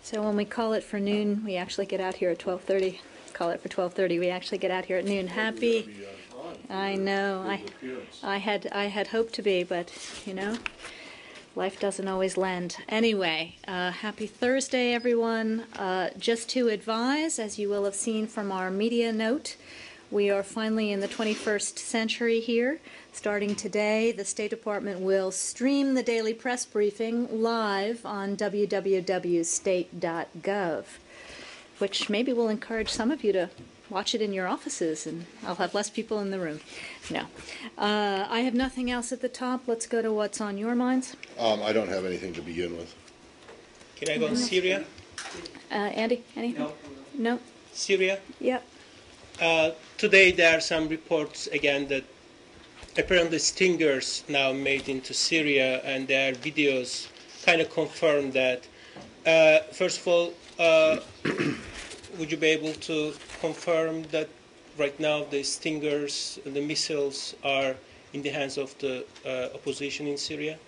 So when we call it for noon, we actually get out here at 12:30. Call it for 12:30. We actually get out here at noon. Happy. I know. I had hoped to be, but you know, life doesn't always lend. Anyway, happy Thursday, everyone. Just to advise, as you will have seen from our media note, we are finally in the 21st century here. Starting today, the State Department will stream the daily press briefing live on www.state.gov, which maybe will encourage some of you to watch it in your offices, and I'll have less people in the room. No. I have nothing else at the top. Let's go to what's on your minds. I don't have anything to begin with. Can I go on Syria? Andy, anything? No? Syria? Yep. Today there are some reports again that apparently stingers now made into Syria, and their videos kind of confirm that. First of all, would you be able to confirm that right now the stingers, the missiles are in the hands of the opposition in Syria?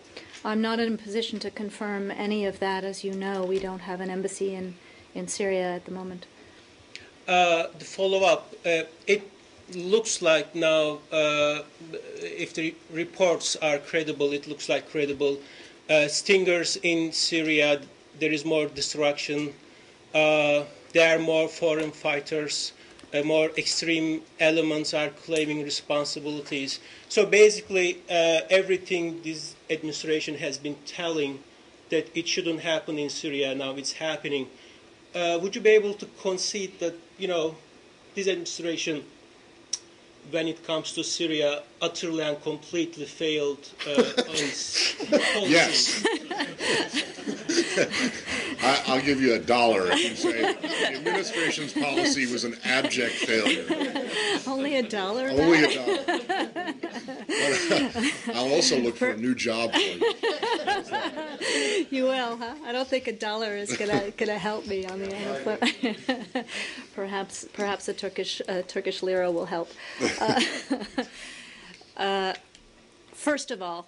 I'm not in a position to confirm any of that. As you know, we don't have an embassy in Syria at the moment. The follow-up, it looks like now, if the reports are credible, it looks like credible. Stingers in Syria, there is more destruction. There are more foreign fighters. More extreme elements are claiming responsibilities. So basically, everything this administration has been telling that it shouldn't happen in Syria, now it's happening. Would you be able to concede that, you know, this administration, when it comes to Syria, utterly and completely failed on its policy? Yes. I'll give you $1 if you say the administration's policy was an abject failure. Only $1? Only $1. But, I'll also look for a new job for you. You will, huh? I don't think $1 is gonna help me on the unemployment. Perhaps a Turkish lira will help. First of all,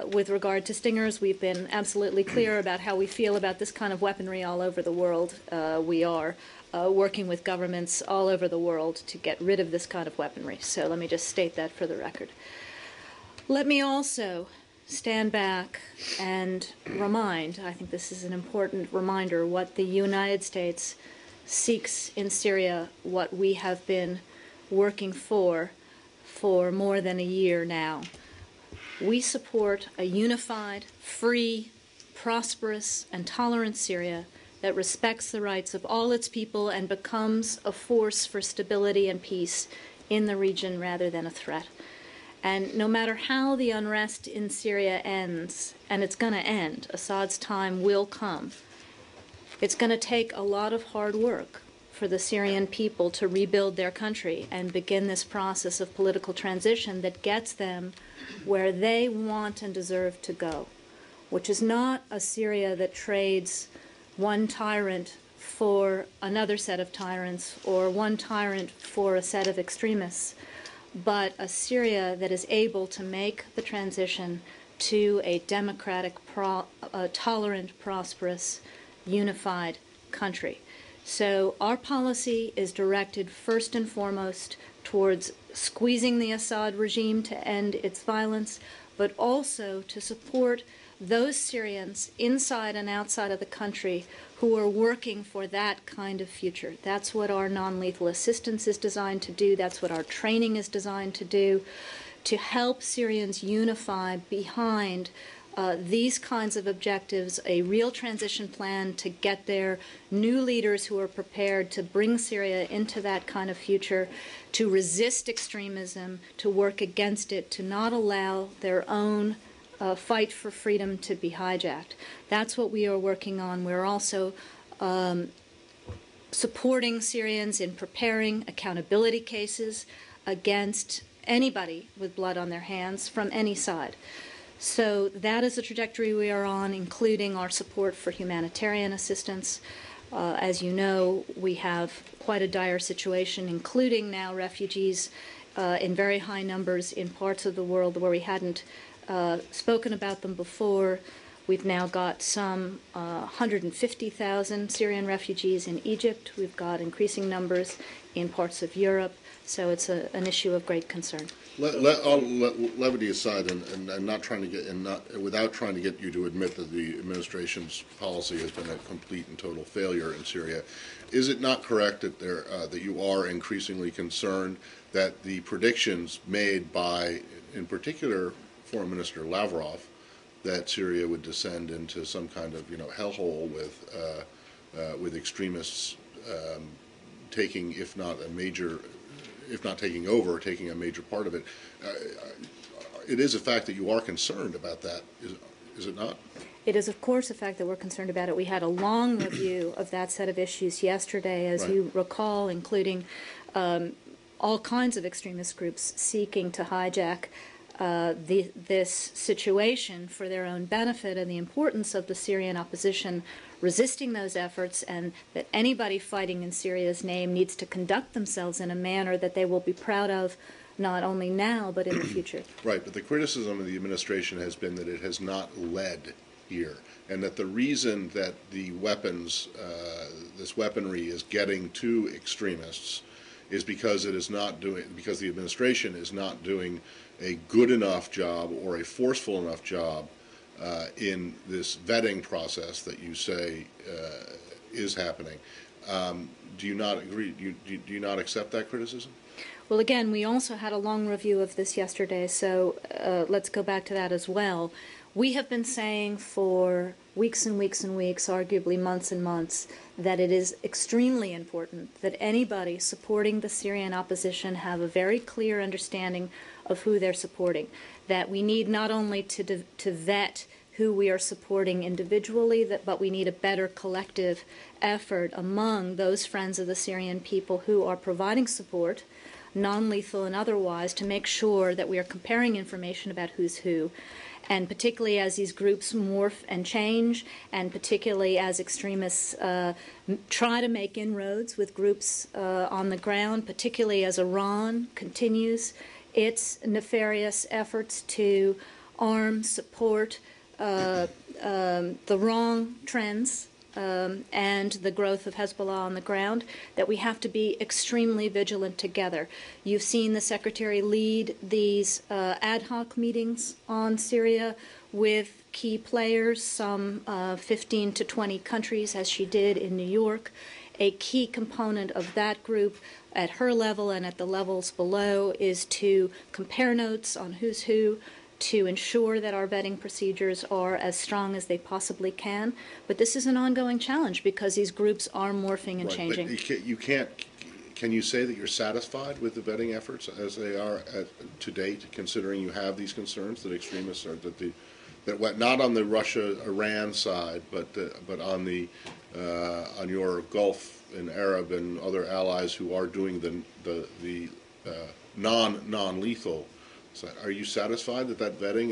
with regard to stingers, we've been absolutely clear about how we feel about this kind of weaponry all over the world. We are working with governments all over the world to get rid of this kind of weaponry. So let me just state that for the record. Let me also stand back and remind, I think this is an important reminder, what the United States seeks in Syria, what we have been working for more than a year now. We support a unified, free, prosperous, and tolerant Syria that respects the rights of all its people and becomes a force for stability and peace in the region rather than a threat. And no matter how the unrest in Syria ends, and it's going to end, Assad's time will come, it's going to take a lot of hard work for the Syrian people to rebuild their country and begin this process of political transition that gets them where they want and deserve to go, which is not a Syria that trades one tyrant for another set of tyrants or one tyrant for a set of extremists, but a Syria that is able to make the transition to a democratic, tolerant, prosperous, unified country. So our policy is directed first and foremost towards squeezing the Assad regime to end its violence, but also to support those Syrians inside and outside of the country who are working for that kind of future. That's what our non-lethal assistance is designed to do. That's what our training is designed to do, to help Syrians unify behind these kinds of objectives, a real transition plan to get there, new leaders who are prepared to bring Syria into that kind of future, to resist extremism, to work against it, to not allow their own fight for freedom to be hijacked. That's what we are working on. We're also supporting Syrians in preparing accountability cases against anybody with blood on their hands from any side. So that is the trajectory we are on, including our support for humanitarian assistance. As you know, we have quite a dire situation, including now refugees in very high numbers in parts of the world where we hadn't spoken about them before. We've now got some 150,000 Syrian refugees in Egypt. We've got increasing numbers in parts of Europe. So it's an issue of great concern. Levity aside, and not trying to get, and not without trying to get you to admit that the administration's policy has been a complete and total failure in Syria, is it not correct that that you are increasingly concerned that the predictions made by, in particular, Foreign Minister Lavrov, that Syria would descend into some kind of hellhole with extremists taking, if not taking over, taking a major part of it. It is a fact that you are concerned about that, is it not? It is, of course, a fact that we're concerned about it. We had a long review of that set of issues yesterday, as Right. you recall, including all kinds of extremist groups seeking to hijack this situation for their own benefit, and the importance of the Syrian opposition resisting those efforts, and that anybody fighting in Syria's name needs to conduct themselves in a manner that they will be proud of, not only now but in the future. Right, but the criticism of the administration has been that it has not led here, and that the reason that the this weaponry is getting to extremists is because because the administration is not doing a good enough job or a forceful enough job in this vetting process that you say is happening. Do you not agree? Do you not accept that criticism? Well, again, we also had a long review of this yesterday, so let's go back to that as well. We have been saying for weeks and weeks and weeks, arguably months and months, that it is extremely important that anybody supporting the Syrian opposition have a very clear understanding of who they're supporting, that we need not only to vet who we are supporting individually, but we need a better collective effort among those friends of the Syrian people who are providing support, non-lethal and otherwise, to make sure that we are comparing information about who's who. And particularly as these groups morph and change, and particularly as extremists try to make inroads with groups on the ground, particularly as Iran continues its nefarious efforts to arm, support the wrong trends and the growth of Hezbollah on the ground, that we have to be extremely vigilant together. You've seen the Secretary lead these ad hoc meetings on Syria with key players, some 15 to 20 countries, as she did in New York. A key component of that group at her level and at the levels below is to compare notes on who's who, to ensure that our vetting procedures are as strong as they possibly can. But this is an ongoing challenge because these groups are morphing and changing. But you can't. Can you say that you're satisfied with the vetting efforts as they are to date, considering you have these concerns that extremists are not on the Russia-Iran side, but on on your Gulf and Arab and other allies who are doing the non-lethal. Are you satisfied that vetting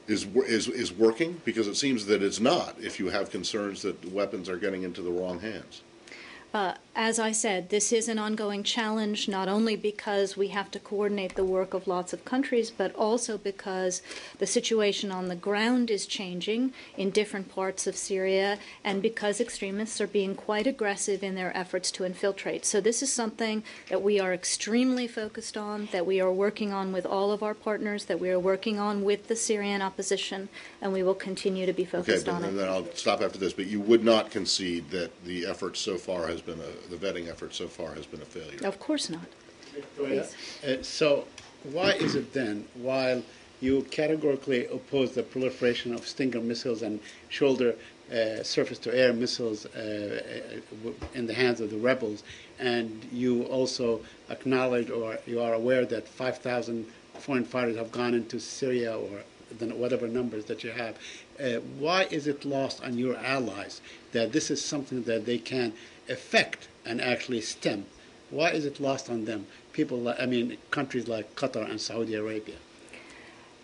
is working? Because it seems that it's not. If you have concerns that the weapons are getting into the wrong hands. As I said, this is an ongoing challenge, not only because we have to coordinate the work of lots of countries, but also because the situation on the ground is changing in different parts of Syria, and because extremists are being quite aggressive in their efforts to infiltrate. So this is something that we are extremely focused on, that we are working on with all of our partners, that we are working on with the Syrian opposition, and we will continue to be focused on it. Okay, then I'll stop after this. But you would not concede that the effort so far the vetting effort so far has been a failure? Of course not. So why is it then, while you categorically oppose the proliferation of Stinger missiles and shoulder surface-to-air missiles in the hands of the rebels, and you also acknowledge or you are aware that 5,000 foreign fighters have gone into Syria, or whatever numbers that you have, why is it lost on your allies that this is something that they can affect and actually stem? Why is it lost on them? Countries like Qatar and Saudi Arabia.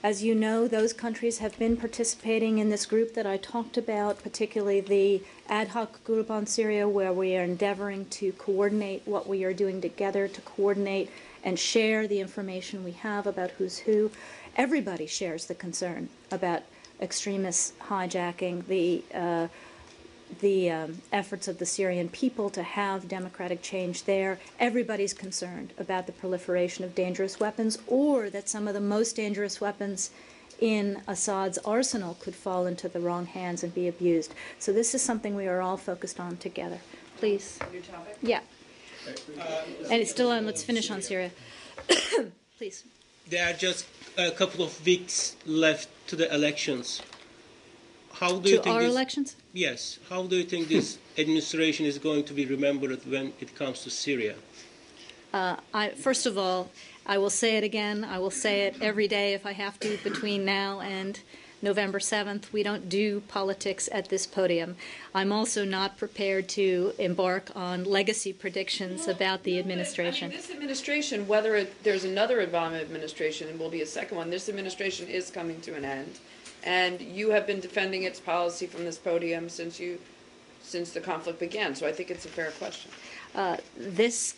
As you know, those countries have been participating in this group that I talked about, particularly the ad hoc group on Syria, where we are endeavoring to coordinate what we are doing together, to coordinate and share the information we have about who's who. Everybody shares the concern about extremists hijacking the efforts of the Syrian people to have democratic change there. Everybody's concerned about the proliferation of dangerous weapons, or that some of the most dangerous weapons in Assad's arsenal could fall into the wrong hands and be abused. So this is something we are all focused on together. Please. New topic? Yeah. And it's still on. Let's finish on Syria. Please. There are just a couple of weeks left to the elections. How do you To think our this, elections? Yes. How do you think this administration is going to be remembered when it comes to Syria? First of all, I will say it again. I will say it every day if I have to between now and November 7th. We don't do politics at this podium. I'm also not prepared to embark on legacy predictions about the administration. I mean, this administration, whether there's another Obama administration and will be a second one, this administration is coming to an end. And you have been defending its policy from this podium since the conflict began. So I think it's a fair question. This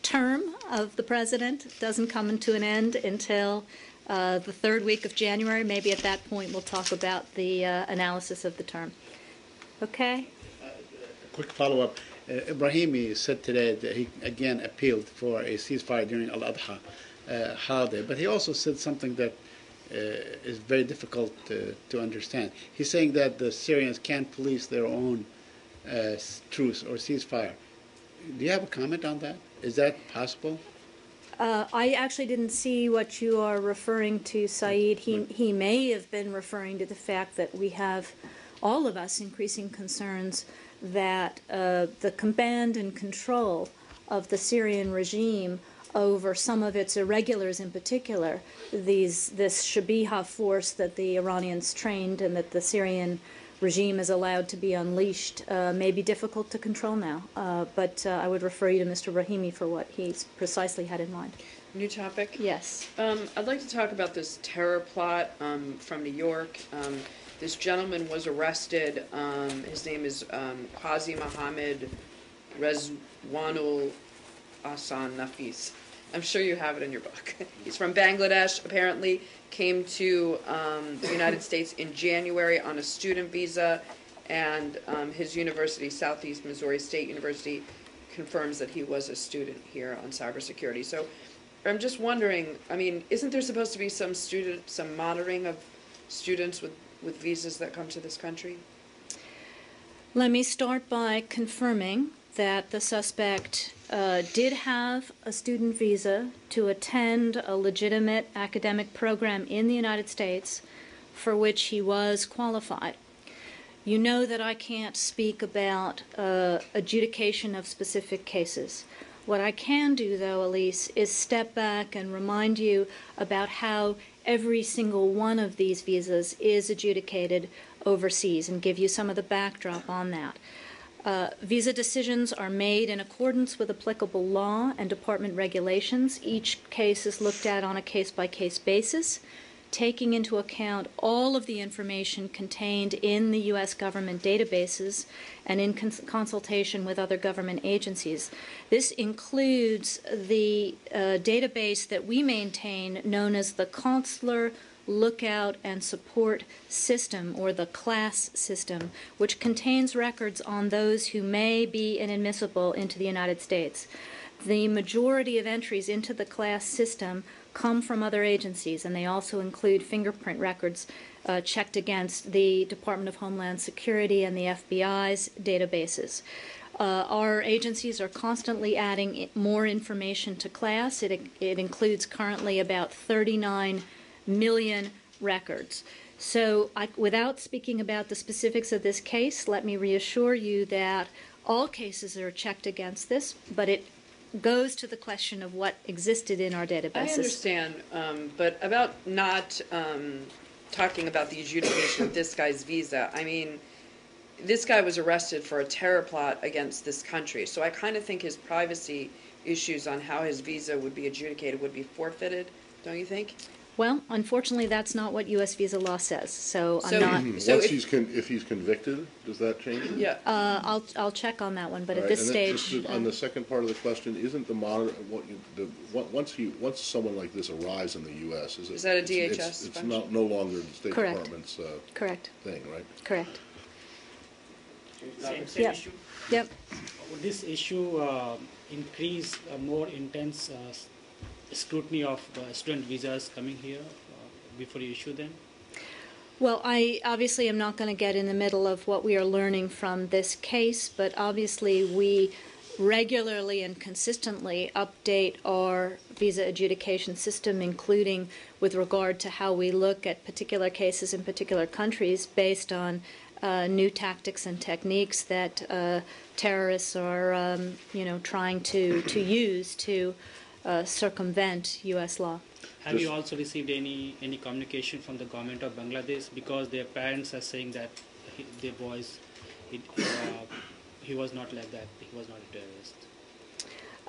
term of the president doesn't come to an end until the third week of January. Maybe at that point we'll talk about the analysis of the term. Okay? Quick follow-up. Ibrahimi said today that he again appealed for a ceasefire during Al-Adha holiday, but he also said something that is very difficult to understand. He's saying that the Syrians can't police their own truce or ceasefire. Do you have a comment on that? Is that possible? I actually didn't see what you are referring to, Saeed. He may have been referring to the fact that we have, all of us, increasing concerns that the command and control of the Syrian regime over some of its irregulars in particular, this Shabiha force that the Iranians trained and that the Syrian regime is allowed to be unleashed, may be difficult to control now. But I would refer you to Mr. Brahimi for what he precisely had in mind. New topic? Yes. I'd like to talk about this terror plot from New York. This gentleman was arrested. His name is Qazi Mohammed Rezwanul Ahsan Nafis. I'm sure you have it in your book. He's from Bangladesh, apparently, came to the United States in January on a student visa, and his university, Southeast Missouri State University, confirms that he was a student here on cybersecurity. So I'm just wondering, I mean, isn't there supposed to be some monitoring of students with visas that come to this country? Let me start by confirming that the suspect did have a student visa to attend a legitimate academic program in the United States for which he was qualified. You know that I can't speak about adjudication of specific cases. What I can do, though, Elise, is step back and remind you about how every single one of these visas is adjudicated overseas and give you some of the backdrop on that. Visa decisions are made in accordance with applicable law and department regulations. Each case is looked at on a case-by-case basis, taking into account all of the information contained in the U.S. government databases and in consultation with other government agencies. This includes the database that we maintain known as the Consular Lookout and Support System, or the CLASS system, which contains records on those who may be inadmissible into the United States. The majority of entries into the CLASS system come from other agencies, and they also include fingerprint records checked against the Department of Homeland Security and the FBI's databases. Our agencies are constantly adding more information to CLASS. It includes currently about 39 million records. So without speaking about the specifics of this case, let me reassure you that all cases are checked against this, but it goes to the question of what existed in our databases. I understand, but about not talking about the adjudication of this guy's visa, I mean, this guy was arrested for a terror plot against this country, so I kind of think his privacy issues on how his visa would be adjudicated would be forfeited, don't you think? Well, unfortunately, that's not what U.S. visa law says, so I'm So- not. So Once if- if he's convicted, does that change it? Yeah. I'll check on that one, but All at right, this and then stage, just on the second part of the question, isn't the monitor once someone like this arrives in the U.S. Is that a DHS It's function? no longer the State Correct. Department's correct, thing, right? correct. Same Yep. issue. Yep. Would this issue increase more intense scrutiny of student visas coming here before you issue them? Well, I obviously am not going to get in the middle of what we are learning from this case, but obviously we regularly and consistently update our visa adjudication system, including with regard to how we look at particular cases in particular countries based on new tactics and techniques that terrorists are, trying to use to circumvent U.S. law. Have you also received any communication from the government of Bangladesh, because their parents are saying that their boys, he was not like that, he was not a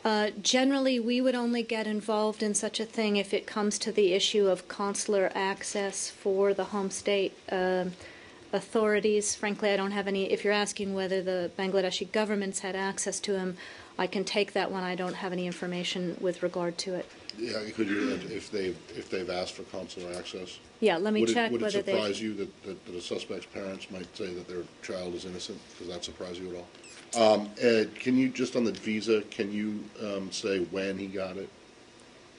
terrorist? Generally, we would only get involved in such a thing if it comes to the issue of consular access for the home state authorities. Frankly, I don't have any. If you're asking whether the Bangladeshi governments had access to him, I can take that one. I don't have any information with regard to it. Yeah, could you, if they've asked for consular access? Yeah, let me Would check it whether surprise they've. you that a suspect's parents might say that their child is innocent? Does that surprise you at all? Ed, can you, just on the visa, can you say when he got it?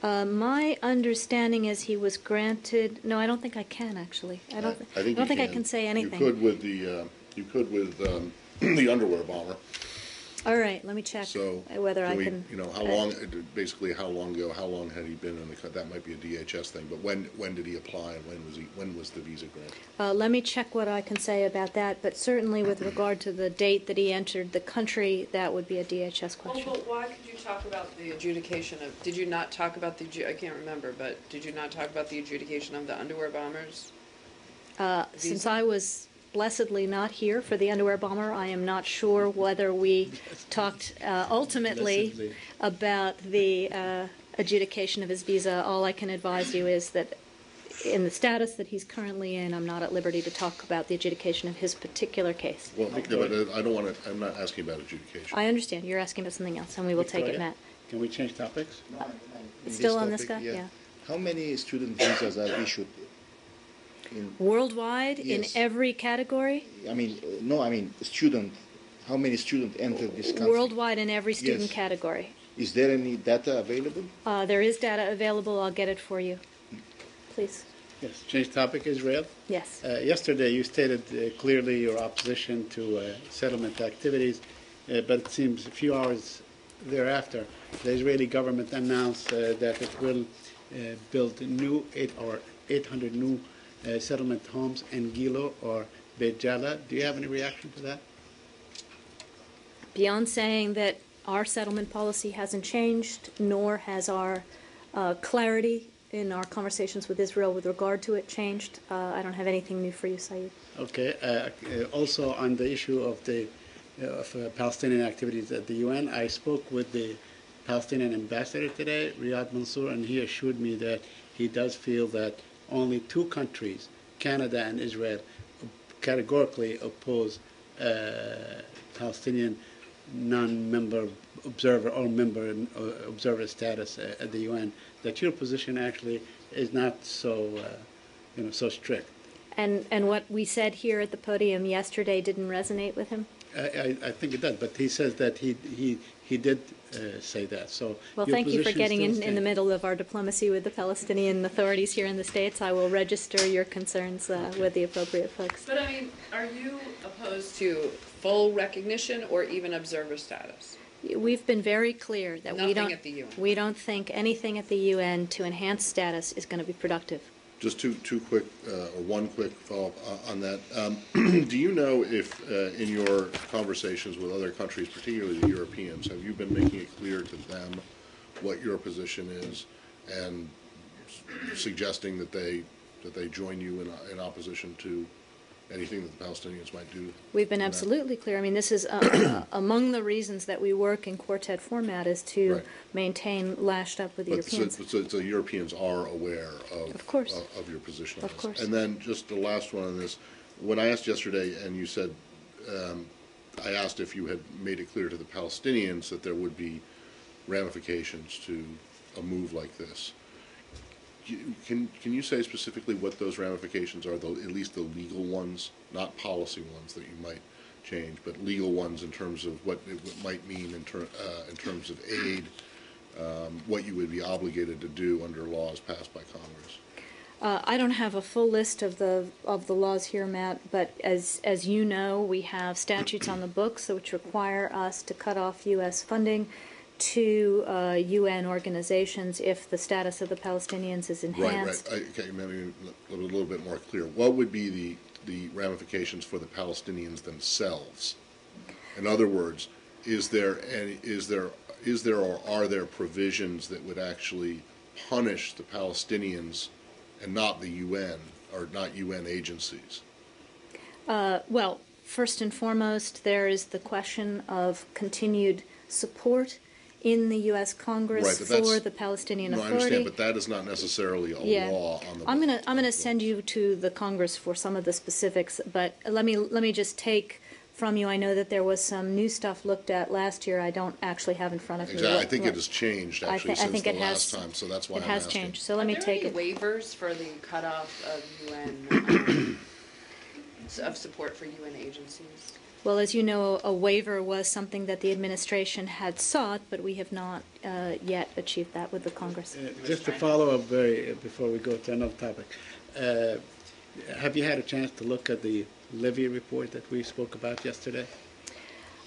My understanding is he was granted. No, I don't think I can actually. I don't think I can say anything. You could with the underwear bomber. All right, let me check So whether I we, can. how long? Basically, how long ago? How long had he been in the? That might be a DHS thing. But when did he apply, and when was the visa granted? Let me check what I can say about that. But certainly, with regard to the date that he entered the country, that would be a DHS question. Well, but why could you talk about the adjudication of? Did you not talk about the? I can't remember, but did you not talk about the adjudication of the underwear bombers? Since I was blessedly not here for the underwear bomber, I am not sure whether we talked ultimately Blessedly. about the adjudication of his visa. All I can advise you is that in the status that he's currently in, I'm not at liberty to talk about the adjudication of his particular case. Well, no, but I don't want to. I'm not asking about adjudication. I understand. You're asking about something else, and we will take it, Victoria, Matt. Can we change topics? It's still on this guy? Yeah. Yeah. How many student visas are issued? Worldwide, in Yes. every category? Student. How many students enter this country? Worldwide in every student Yes. category. Is there any data available? There is data available. I'll get it for you. Please. Yes, change topic, Israel. Yes. Yesterday, you stated clearly your opposition to settlement activities, but it seems a few hours thereafter, the Israeli government announced that it will build 800 new settlement homes in Gilo or Beit Jala. Do you have any reaction to that? Beyond saying that our settlement policy hasn't changed, nor has our clarity in our conversations with Israel with regard to it changed, I don't have anything new for you, Saeed. Okay. Also, on the issue of the Palestinian activities at the UN, I spoke with the Palestinian ambassador today, Riyad Mansour, and he assured me that he does feel that only two countries, Canada and Israel, categorically oppose Palestinian non-member observer or member observer status at the UN. That your position actually is not so, so strict. And what we said here at the podium yesterday didn't resonate with him? I think it does, but he says that he did say that. So Well, your thank you for position getting still in the stands. middle of our diplomacy with the Palestinian authorities here in the States. I will register your concerns with the appropriate folks. But I mean, are you opposed to full recognition or even observer status? We've been very clear that Nothing at the UN. we don't think anything at the UN to enhance status is going to be productive. Just two quick, or one quick follow-up on that. Do you know if, in your conversations with other countries, particularly the Europeans, have you been making it clear to them what your position is, and suggesting that they join you in opposition to anything that the Palestinians might do? We've been in that? absolutely clear. I mean, this is among the reasons that we work in quartet format is to Right. maintain lashed up with the But Europeans. so Europeans are aware Of course. of your position on Of this. course. And then just the last one on this, when I asked yesterday, and you said, I asked if you had made it clear to the Palestinians that there would be ramifications to a move like this. Can you say specifically what those ramifications are, at least the legal ones, not policy ones that you might change, but legal ones in terms of what it might mean in terms of aid, what you would be obligated to do under laws passed by Congress? I don't have a full list of the laws here, Matt, but as you know, we have statutes on the books which require us to cut off U.S. funding to UN organizations if the status of the Palestinians is enhanced. Right. Okay, maybe a little bit more clear. What would be the ramifications for the Palestinians themselves? In other words, is there or are there provisions that would actually punish the Palestinians and not the UN or not UN agencies? Well, first and foremost, there is the question of continued support in the U.S. Congress Right, but that's- for the Palestinian No, I Authority. understand, but that is not necessarily a law on the I'm books. gonna send you to the Congress for some of the specifics, but let me just take from you. I know that there was some new stuff looked at last year. I don't actually have in front of me. Exactly. I what- think what- it has changed I actually thi- I since think the it has- last time, so that's why It I'm has asking. changed. So let me Are there take any it. waivers for the cutoff of UN, of support for UN agencies? Well, as you know, a waiver was something that the administration had sought, but we have not yet achieved that with the Congress. Just to follow up before we go to another topic, have you had a chance to look at the Levy report that we spoke about yesterday?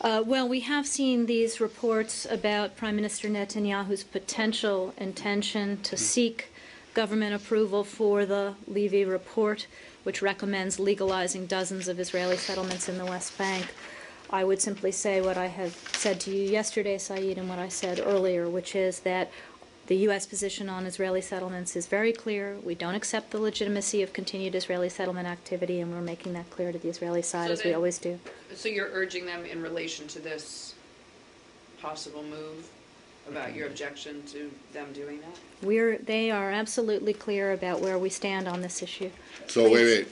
Well, we have seen these reports about Prime Minister Netanyahu's potential intention to seek government approval for the Levy report, which recommends legalizing dozens of Israeli settlements in the West Bank. I would simply say what I have said to you yesterday, Saeed, and what I said earlier, which is that the U.S. position on Israeli settlements is very clear. We don't accept the legitimacy of continued Israeli settlement activity, and we're making that clear to the Israeli side, So as we then- always do. So you're urging them in relation to this possible move about your objection to them doing that? They are absolutely clear about where we stand on this issue. So wait.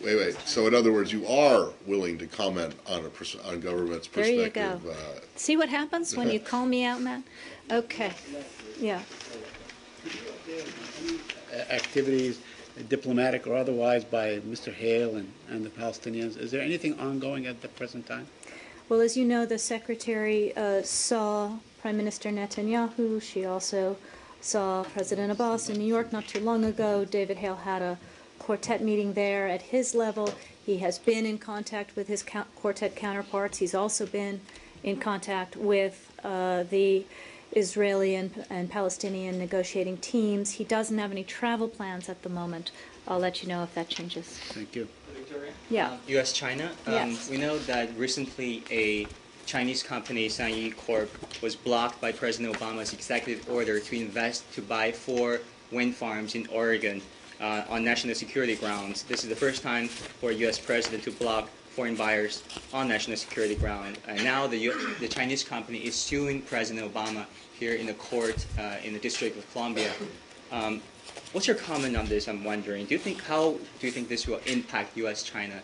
So in other words, you are willing to comment on on government's There you perspective. go. See what happens when you call me out, Matt? Okay. Yeah. Activities, diplomatic or otherwise, by Mr. Hale and the Palestinians. Is there anything ongoing at the present time? Well, as you know, the Secretary saw Prime Minister Netanyahu. She also saw President Abbas in New York not too long ago. David Hale had a quartet meeting there at his level. He has been in contact with his quartet counterparts. He's also been in contact with the Israeli and Palestinian negotiating teams. He doesn't have any travel plans at the moment. I'll let you know if that changes. Thank you. Victoria? Yeah. U.S.-China. Yes. We know that recently a Chinese company, Sanyee Corp, was blocked by President Obama's executive order to buy 4 wind farms in Oregon on national security grounds. This is the first time for a U.S. president to block foreign buyers on national security ground. And now the Chinese company is suing President Obama here in the court in the District of Columbia. What's your comment on this? I'm wondering. How do you think this will impact U.S.-China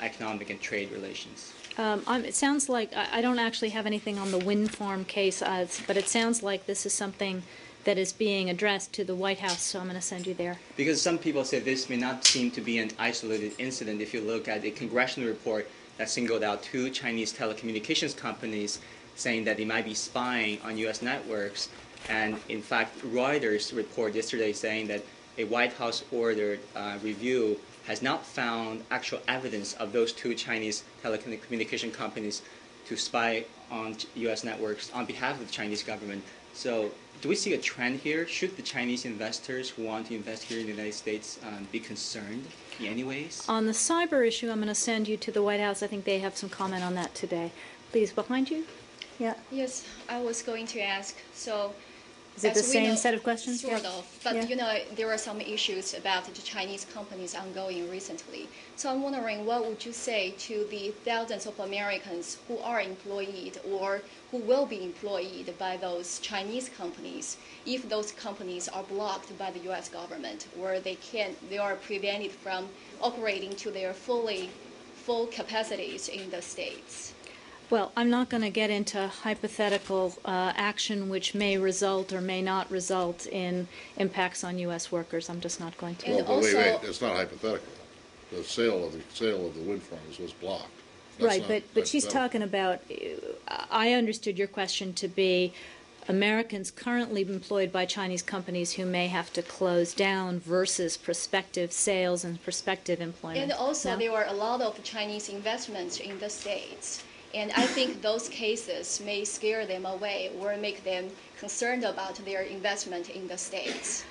economic and trade relations? It sounds like I don't actually have anything on the wind farm case, but it sounds like this is something that is being addressed to the White House, so I'm going to send you there. Because some people say this may not seem to be an isolated incident if you look at a congressional report that singled out 2 Chinese telecommunications companies saying that they might be spying on U.S. networks. And in fact, Reuters report yesterday saying that a White House-ordered review has not found actual evidence of those 2 Chinese telecommunication companies to spy on U.S. networks on behalf of the Chinese government. So do we see a trend here? Should the Chinese investors who want to invest here in the United States be concerned in any ways? On the cyber issue, I'm going to send you to the White House. I think they have some comment on that today. Please, behind you. Yeah. Yes, I was going to ask. So, Is it the As we same know, set of questions? Sort Yeah. of, but Yeah. you know, there are some issues about the Chinese companies ongoing recently. So I'm wondering, what would you say to the thousands of Americans who are employed or who will be employed by those Chinese companies if those companies are blocked by the U.S. government, or they are prevented from operating to their full capacities in the States? Well, I'm not going to get into hypothetical action which may result or may not result in impacts on U.S. workers. I'm just not going to. And Well, but wait, also- it's not hypothetical. The sale of the wind farms was blocked. That's Right, not but she's hypothetical. talking about, I understood your question to be Americans currently employed by Chinese companies who may have to close down versus prospective sales and prospective employment. And also, No? there are a lot of Chinese investments in the States. And I think those cases may scare them away or make them concerned about their investment in the States.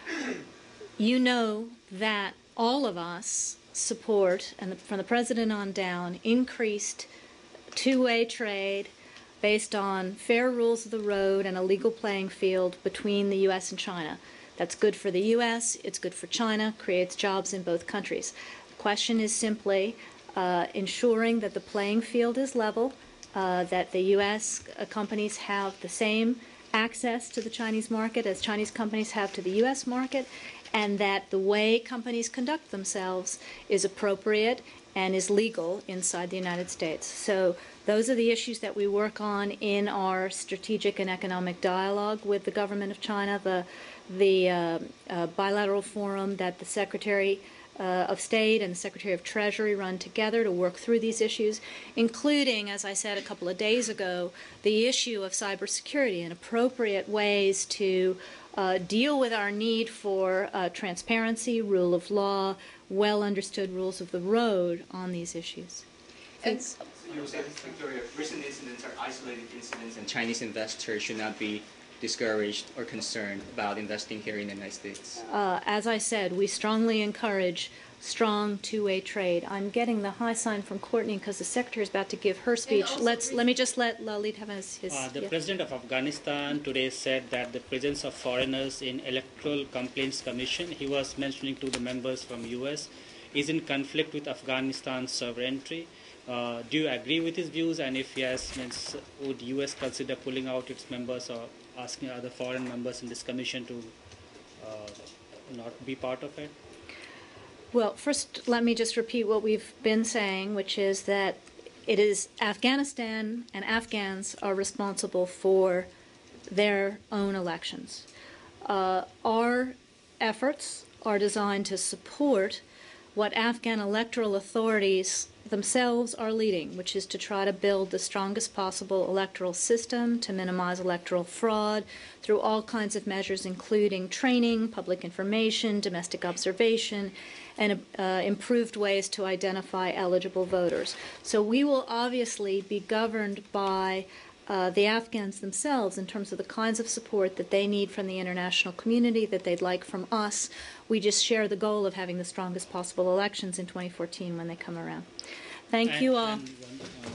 You know that all of us support, and from the president on down, increased two-way trade based on fair rules of the road and a legal playing field between the U.S. and China. That's good for the U.S., it's good for China, creates jobs in both countries. The question is simply ensuring that the playing field is level, that the U.S. Companies have the same access to the Chinese market as Chinese companies have to the U.S. market, and that the way companies conduct themselves is appropriate and is legal inside the United States. So those are the issues that we work on in our strategic and economic dialogue with the government of China, the bilateral forum that the Secretary of State and the Secretary of Treasury run together to work through these issues, including, as I said a couple of days ago, the issue of cybersecurity and appropriate ways to deal with our need for transparency, rule of law, well-understood rules of the road on these issues. And You were saying, Victoria, recent incidents are isolated incidents, and Chinese investors should not be discouraged or concerned about investing here in the United States. As I said, we strongly encourage strong two-way trade. I'm getting the high sign from Courtney because the Secretary is about to give her speech. also Let me just let Lalit have his The yeah. president of Afghanistan today said that the presence of foreigners in Electoral Complaints Commission, he was mentioning to the members from US, is in conflict with Afghanistan's sovereignty. Do you agree with his views? And if yes, means would US consider pulling out its members or asking other foreign members in this commission to not be part of it? Well, first, let me just repeat what we've been saying, which is that it is Afghanistan and Afghans are responsible for their own elections. Our efforts are designed to support what Afghan electoral authorities themselves are leading, which is to try to build the strongest possible electoral system to minimize electoral fraud through all kinds of measures, including training, public information, domestic observation, and improved ways to identify eligible voters. So we will obviously be governed by the Afghans themselves in terms of the kinds of support that they need from the international community, that they'd like from us. We just share the goal of having the strongest possible elections in 2014 when they come around. Thank you all. And one,